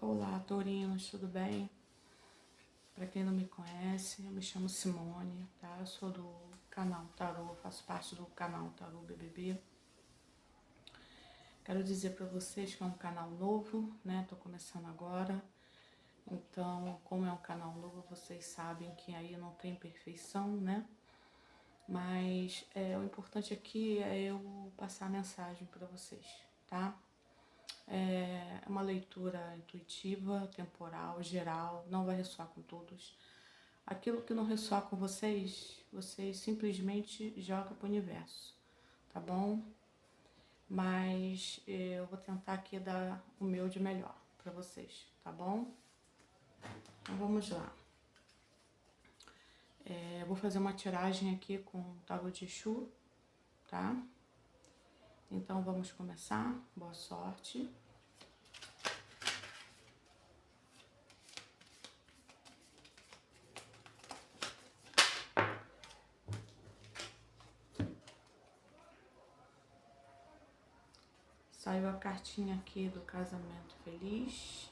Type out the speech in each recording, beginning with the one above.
Olá, taurinos, tudo bem? Para quem não me conhece, eu me chamo Simone, tá? Eu sou do canal Tarô, faço parte do canal Tarô BBB. Quero dizer para vocês que é um canal novo, né? Tô começando agora. Então, como é um canal novo, vocês sabem que aí não tem perfeição, né? Mas o importante aqui é eu passar a mensagem para vocês, tá? É uma leitura intuitiva, temporal, geral, não vai ressoar com todos. Aquilo que não ressoar com vocês, vocês simplesmente jogam para o universo, tá bom? Mas eu vou tentar aqui dar o meu de melhor para vocês, tá bom? Então vamos lá. Eu vou fazer uma tiragem aqui com o tarô de Exu, tá? Então vamos começar. Boa sorte. Saiu a cartinha aqui do casamento feliz.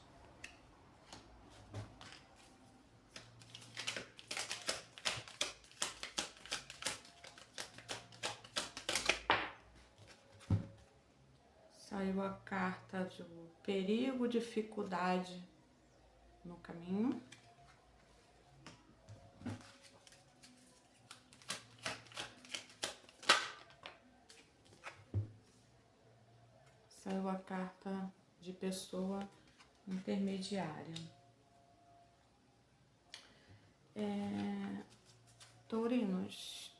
Saiu a carta do perigo, dificuldade no caminho. Saiu a carta de pessoa intermediária. Taurinos,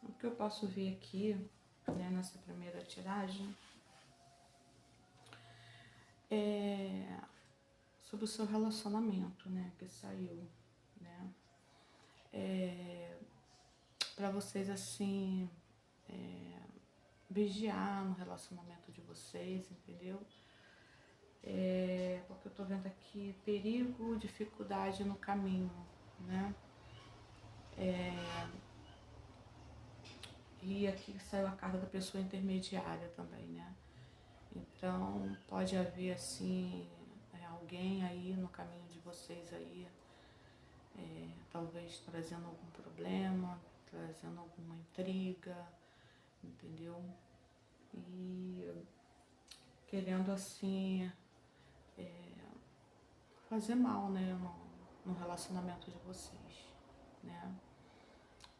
o que eu posso ver aqui, né, nessa primeira tiragem, é sobre o seu relacionamento, né, que saiu, né, para vocês, assim, vigiar no relacionamento de vocês, entendeu? Porque eu tô vendo aqui perigo, dificuldade no caminho, né? E aqui saiu a carta da pessoa intermediária também, né? Então pode haver assim alguém aí no caminho de vocês aí, talvez trazendo algum problema, trazendo alguma intriga, entendeu? E querendo assim fazer mal, né, no relacionamento de vocês, né?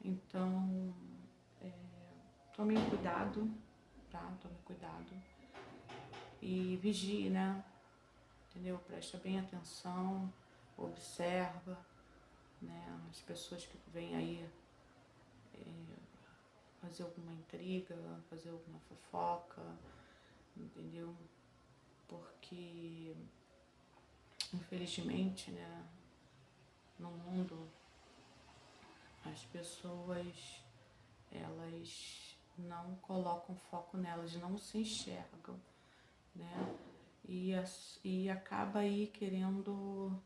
Então, tomem cuidado, tá? Tomem cuidado e vigie, né? Entendeu? Presta bem atenção, observa, né? As pessoas que vêm aí fazer alguma intriga, fazer alguma fofoca, entendeu? Porque, infelizmente, né, no mundo, as pessoas, elas não colocam foco nelas, não se enxergam, né? E acaba aí querendo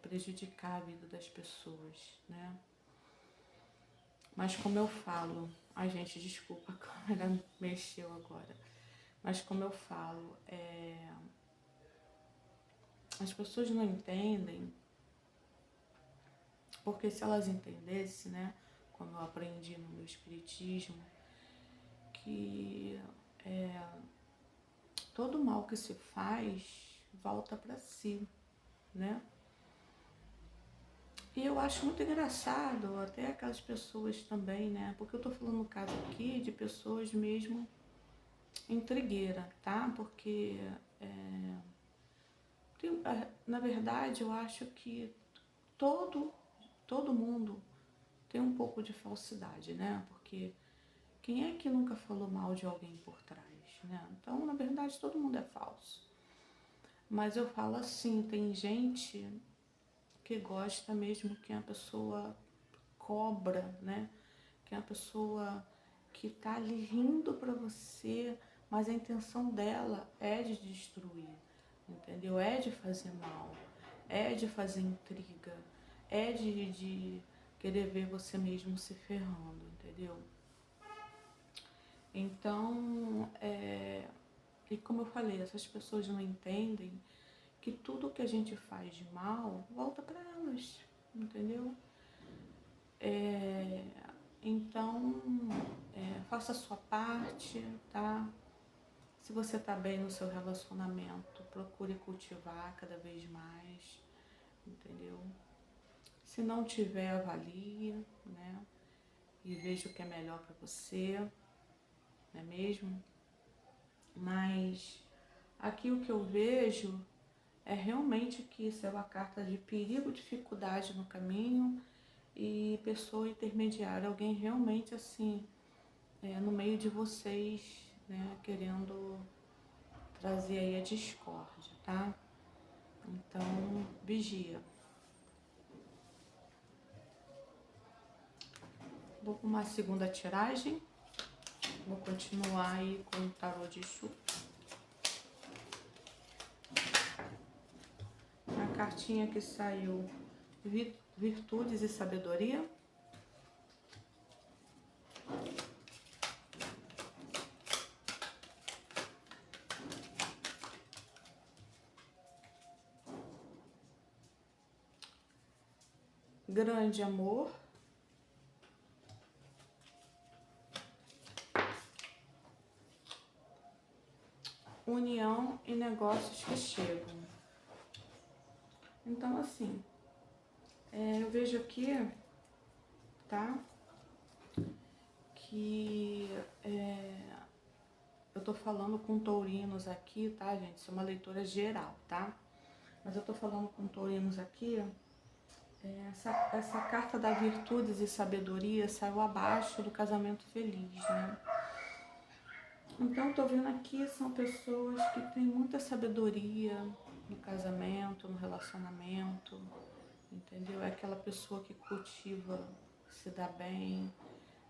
prejudicar a vida das pessoas, né? Mas como eu falo, ai gente, desculpa, a câmera mexeu agora. Mas como eu falo, as pessoas não entendem, porque se elas entendessem, né, como eu aprendi no meu espiritismo, que todo mal que se faz volta para si, né? E eu acho muito engraçado, até aquelas pessoas também, né? Porque eu tô falando no caso aqui de pessoas mesmo intrigueira, tá? Porque, na verdade, eu acho que todo mundo tem um pouco de falsidade, né? Porque quem é que nunca falou mal de alguém por trás, né? Então, na verdade, todo mundo é falso. Mas eu falo assim, tem gente que gosta mesmo que a pessoa cobra, né? Que é a pessoa que tá ali rindo pra você, mas a intenção dela é de destruir, entendeu? É de fazer mal, é de fazer intriga, é de querer ver você mesmo se ferrando, entendeu? Então, E como eu falei, essas pessoas não entendem que tudo que a gente faz de mal volta para elas, entendeu? É, então, faça a sua parte, tá? Se você tá bem no seu relacionamento, procure cultivar cada vez mais, entendeu? Se não tiver, avalie, né? E veja o que é melhor para você, não é mesmo? Mas aqui o que eu vejo é realmente que isso é uma carta de perigo, dificuldade no caminho e pessoa intermediária, alguém realmente assim, no meio de vocês, né, querendo trazer aí a discórdia, tá? Então, vigia. Vou com uma segunda tiragem. Vou continuar aí com o tarô de Exu. A cartinha que saiu, Virtudes e Sabedoria. Grande Amor. União e Negócios que Chegam. Então, assim, eu vejo aqui, tá? Que eu tô falando com taurinos aqui, tá, gente? Isso é uma leitura geral, tá? Mas eu tô falando com taurinos aqui. Essa carta da Virtudes e Sabedoria saiu abaixo do casamento feliz, né? Então, tô vendo aqui, são pessoas que têm muita sabedoria no casamento, no relacionamento, entendeu? É aquela pessoa que cultiva se dar bem,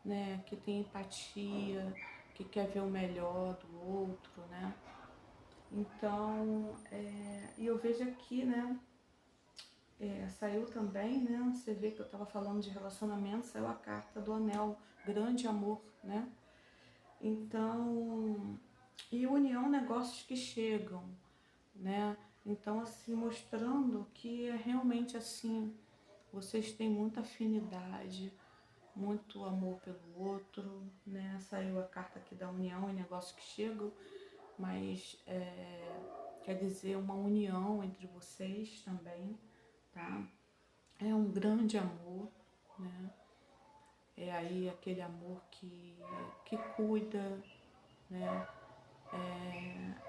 né? Que tem empatia, que quer ver o melhor do outro, né? Então, e eu vejo aqui, né? Saiu também, né? Você vê que eu estava falando de relacionamento, saiu a carta do anel, grande amor, né? Então, e união, negócios que chegam, né? Então, assim, mostrando que é realmente assim, vocês têm muita afinidade, muito amor pelo outro, né? Saiu a carta aqui da união e negócios que chegam, mas quer dizer uma união entre vocês também, tá? É um grande amor, né? É aí aquele amor que cuida, né?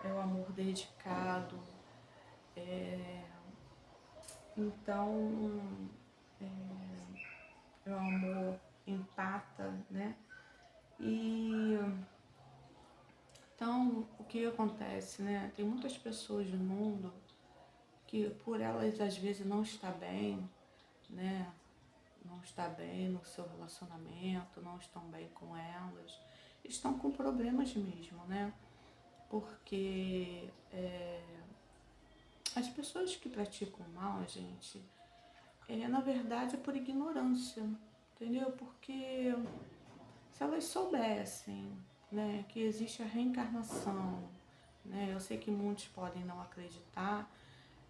É o amor dedicado. Então, é o amor empata, né? E então, o que acontece, né? Tem muitas pessoas no mundo que por elas às vezes não está bem, né? Não está bem no seu relacionamento, não estão bem com elas, estão com problemas mesmo, né? Porque as pessoas que praticam mal, gente, na verdade é por ignorância, entendeu? Porque se elas soubessem, né, que existe a reencarnação, né? Eu sei que muitos podem não acreditar,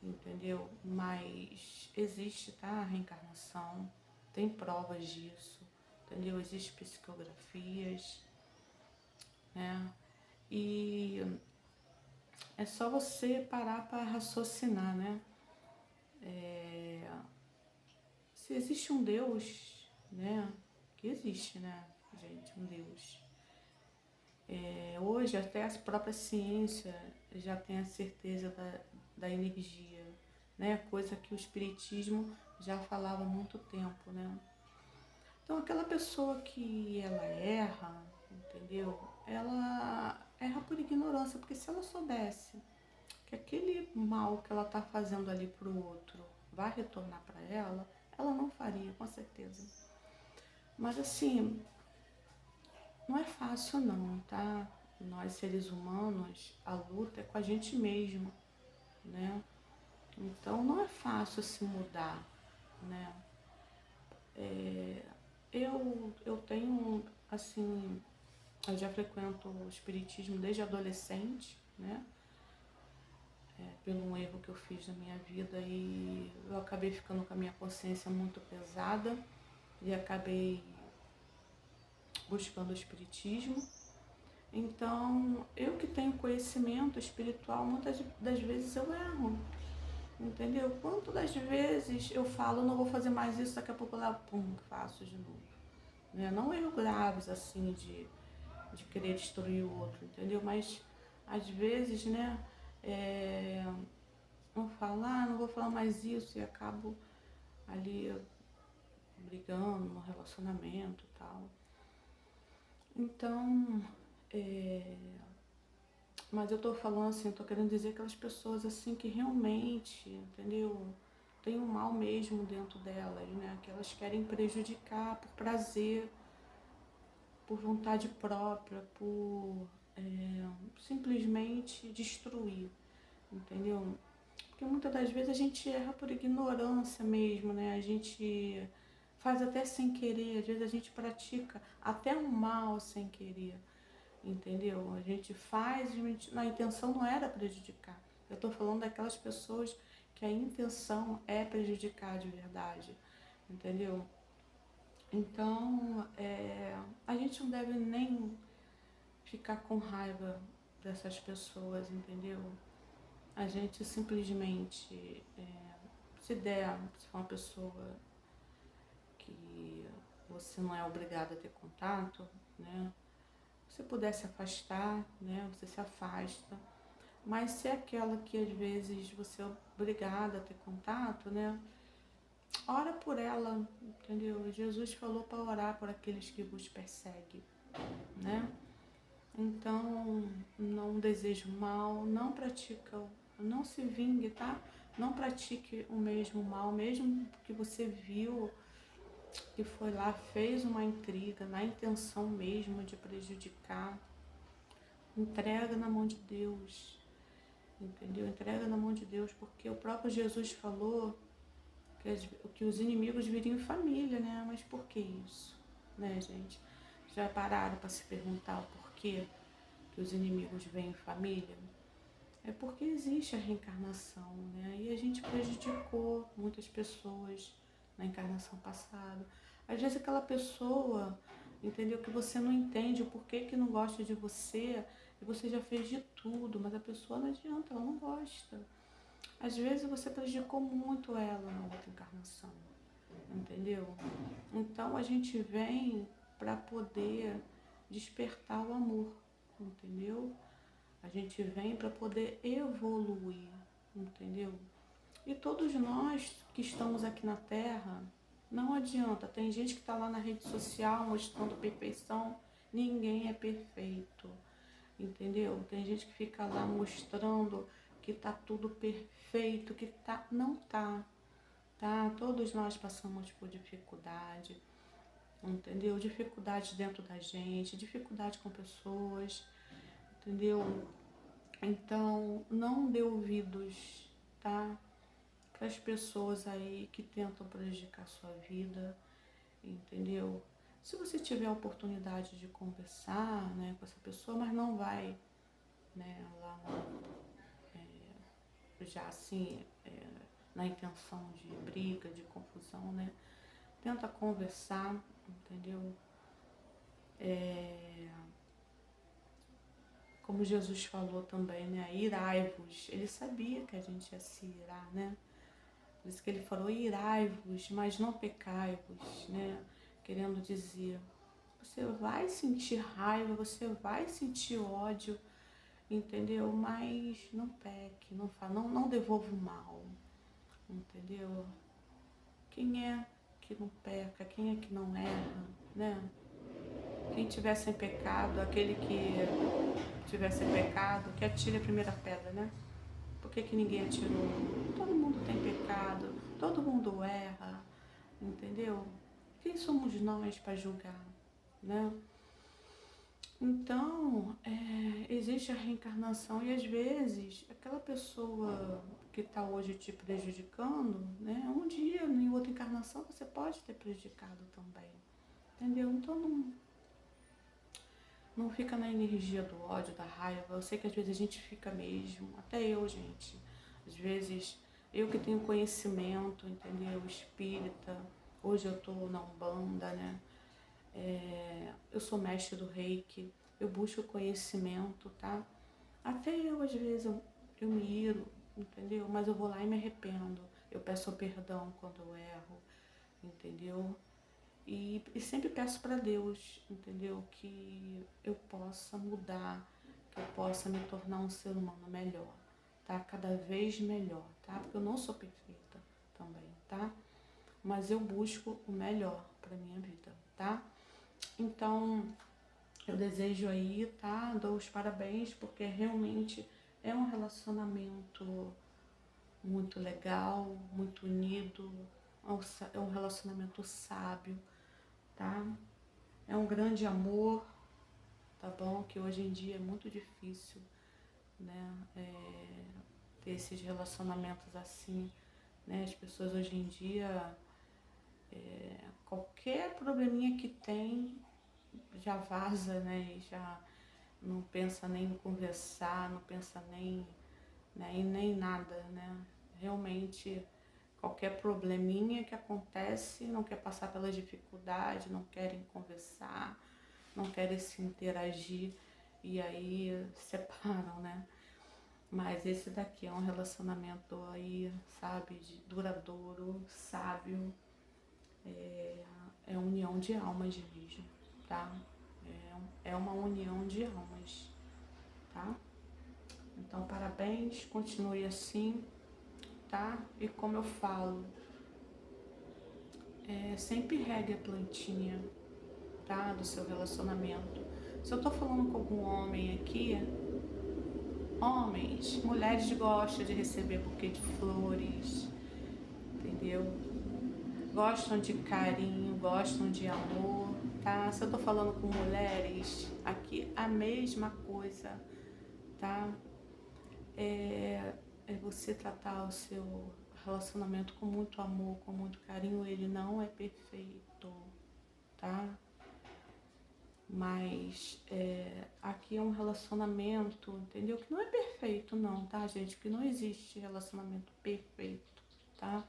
entendeu? Mas existe, tá? A reencarnação, tem provas disso, entendeu? Existem psicografias, né? E é só você parar para raciocinar, né? Se existe um Deus, né? Que existe, né, gente? Um Deus. Hoje até a própria ciência já tem a certeza da energia, né? Coisa que o espiritismo já falava há muito tempo, né? Então aquela pessoa que ela erra, entendeu? Ela erra por ignorância, porque se ela soubesse que aquele mal que ela está fazendo ali para o outro vai retornar para ela não faria, com certeza. Mas assim, não é fácil não, tá? Nós seres humanos, a luta é com a gente mesmo, né? Então não é fácil se mudar, né? Eu tenho, assim, eu já frequento o espiritismo desde adolescente, né? Pelo um erro que eu fiz na minha vida e eu acabei ficando com a minha consciência muito pesada e acabei buscando o espiritismo. Então, eu que tenho conhecimento espiritual, muitas das vezes eu erro, entendeu? Quantas das vezes eu falo, não vou fazer mais isso, daqui a pouco lá, pum, faço de novo. Né? Não erro graves assim de querer destruir o outro, entendeu? Mas às vezes, né, eu falo, não vou falar mais isso e acabo ali brigando no relacionamento e tal. Então, mas eu tô falando assim, tô querendo dizer aquelas pessoas assim que realmente, entendeu? Tem um mal mesmo dentro delas, né? Que elas querem prejudicar por prazer, por vontade própria, por simplesmente destruir, entendeu? Porque muitas das vezes a gente erra por ignorância mesmo, né? A gente faz até sem querer, às vezes a gente pratica até um mal sem querer, entendeu? A gente faz, a intenção não era prejudicar. Eu tô falando daquelas pessoas que a intenção é prejudicar de verdade, entendeu? Então, a gente não deve nem ficar com raiva dessas pessoas, entendeu? A gente simplesmente, se for uma pessoa que você não é obrigado a ter contato, né? Se puder se afastar, né? Você se afasta. Mas se é aquela que às vezes você é obrigada a ter contato, né? Ora por ela, entendeu? Jesus falou para orar por aqueles que vos perseguem, né? Então, não deseje mal, não pratica, não se vingue, tá? Não pratique o mesmo mal, mesmo que você viu que foi lá, fez uma intriga, na intenção mesmo de prejudicar. Entrega na mão de Deus, entendeu? Entrega na mão de Deus, porque o próprio Jesus falou que os inimigos viriam em família, né? Mas por que isso, né, gente? Já pararam para se perguntar o porquê que os inimigos vêm em família? É porque existe a reencarnação, né? E a gente prejudicou muitas pessoas na encarnação passada. Às vezes aquela pessoa, entendeu, que você não entende o porquê que não gosta de você, e você já fez de tudo, mas a pessoa não adianta, ela não gosta. Às vezes você prejudicou muito ela na outra encarnação, entendeu? Então a gente vem para poder despertar o amor, entendeu? A gente vem para poder evoluir, entendeu? E todos nós que estamos aqui na Terra, não adianta. Tem gente que está lá na rede social mostrando perfeição. Ninguém é perfeito, entendeu? Tem gente que fica lá mostrando que tá tudo perfeito, que tá, não tá, tá? Todos nós passamos por dificuldade, entendeu? Dificuldade dentro da gente, dificuldade com pessoas, entendeu? Então, não dê ouvidos, tá? Para as pessoas aí que tentam prejudicar a sua vida, entendeu? Se você tiver a oportunidade de conversar, né, com essa pessoa, mas não vai, né, lá já assim, na intenção de briga, de confusão, né? Tenta conversar, entendeu? Como Jesus falou também, né? Irai-vos. Ele sabia que a gente ia se irar, né? Por isso que ele falou, irai-vos, mas não pecai-vos, né? Querendo dizer, você vai sentir raiva, você vai sentir ódio, entendeu? Mas não peque, não devolva o mal, entendeu? Quem é que não peca, quem é que não erra, né? Quem tiver sem pecado, aquele que tiver sem pecado, que atire a primeira pedra, né? Por que ninguém atirou? Todo mundo tem pecado, todo mundo erra, entendeu? Quem somos nós para julgar, né? Então, existe a reencarnação e às vezes aquela pessoa que está hoje te prejudicando, né? Um dia, em outra encarnação, você pode ter prejudicado também, entendeu? Então, Não fica na energia do ódio, da raiva. Eu sei que às vezes a gente fica mesmo, até eu, gente. Às vezes, eu que tenho conhecimento, entendeu? Espírita. Hoje eu tô na Umbanda, né? Eu sou mestre do Reiki. Eu busco conhecimento, tá? Até eu, às vezes, eu me iro, entendeu? Mas eu vou lá e me arrependo. Eu peço perdão quando eu erro, entendeu? E sempre peço para Deus, entendeu? Que eu possa mudar, que eu possa me tornar um ser humano melhor, tá? Cada vez melhor, tá? Porque eu não sou perfeita também, tá? Mas eu busco o melhor para minha vida, tá? Então, eu desejo aí, tá? Dou os parabéns porque realmente é um relacionamento muito legal, muito unido, é um relacionamento sábio, tá? É um grande amor, tá bom? Que hoje em dia é muito difícil, né? Ter esses relacionamentos assim, né? As pessoas hoje em dia, qualquer probleminha que tem, já vaza, né? E já não pensa nem em conversar, não pensa nem, né? E nem nada, né? Realmente, qualquer probleminha que acontece, não quer passar pela dificuldade, não querem conversar, não querem se interagir e aí separam, né? Mas esse daqui é um relacionamento aí, sabe, duradouro, sábio, é união de almas mesmo, tá? É uma união de almas, tá? Então, parabéns, continue assim, tá? E como eu falo, sempre regue a plantinha, tá? Do seu relacionamento. Se eu tô falando com algum homem aqui, homens, mulheres gostam de receber buquê de flores, entendeu? Gostam de carinho, gostam de amor, tá? Se eu tô falando com mulheres, aqui a mesma coisa, tá? É você tratar o seu relacionamento com muito amor, com muito carinho. Ele não é perfeito, tá? Mas aqui é um relacionamento, entendeu? Que não é perfeito não, tá, gente? Que não existe relacionamento perfeito, tá?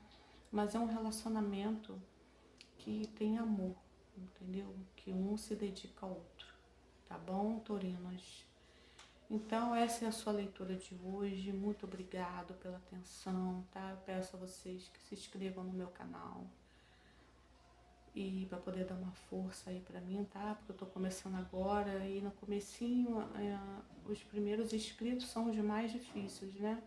Mas é um relacionamento que tem amor, entendeu? Que um se dedica ao outro, tá bom, Taurinos? Então essa é a sua leitura de hoje. Muito obrigado pela atenção, tá? Eu peço a vocês que se inscrevam no meu canal, e para poder dar uma força aí para mim, tá? Porque eu tô começando agora e no comecinho os primeiros inscritos são os mais difíceis, né?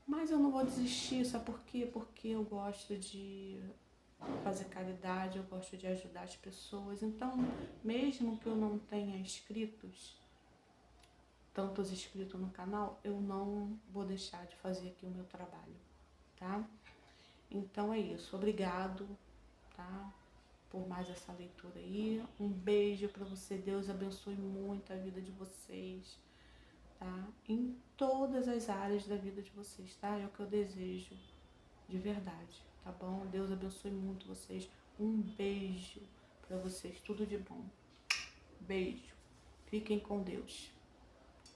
Mas eu não vou desistir, sabe por quê? Porque eu gosto de fazer caridade, eu gosto de ajudar as pessoas. Então, mesmo que eu não tenha inscritos, tantos inscritos no canal, eu não vou deixar de fazer aqui o meu trabalho, tá? Então é isso, obrigado, tá? Por mais essa leitura aí. Um beijo para você. Deus abençoe muito a vida de vocês, tá? Em todas as áreas da vida de vocês, tá? É o que eu desejo, de verdade, tá bom? Deus abençoe muito vocês. Um beijo para vocês. Tudo de bom. Beijo. Fiquem com Deus.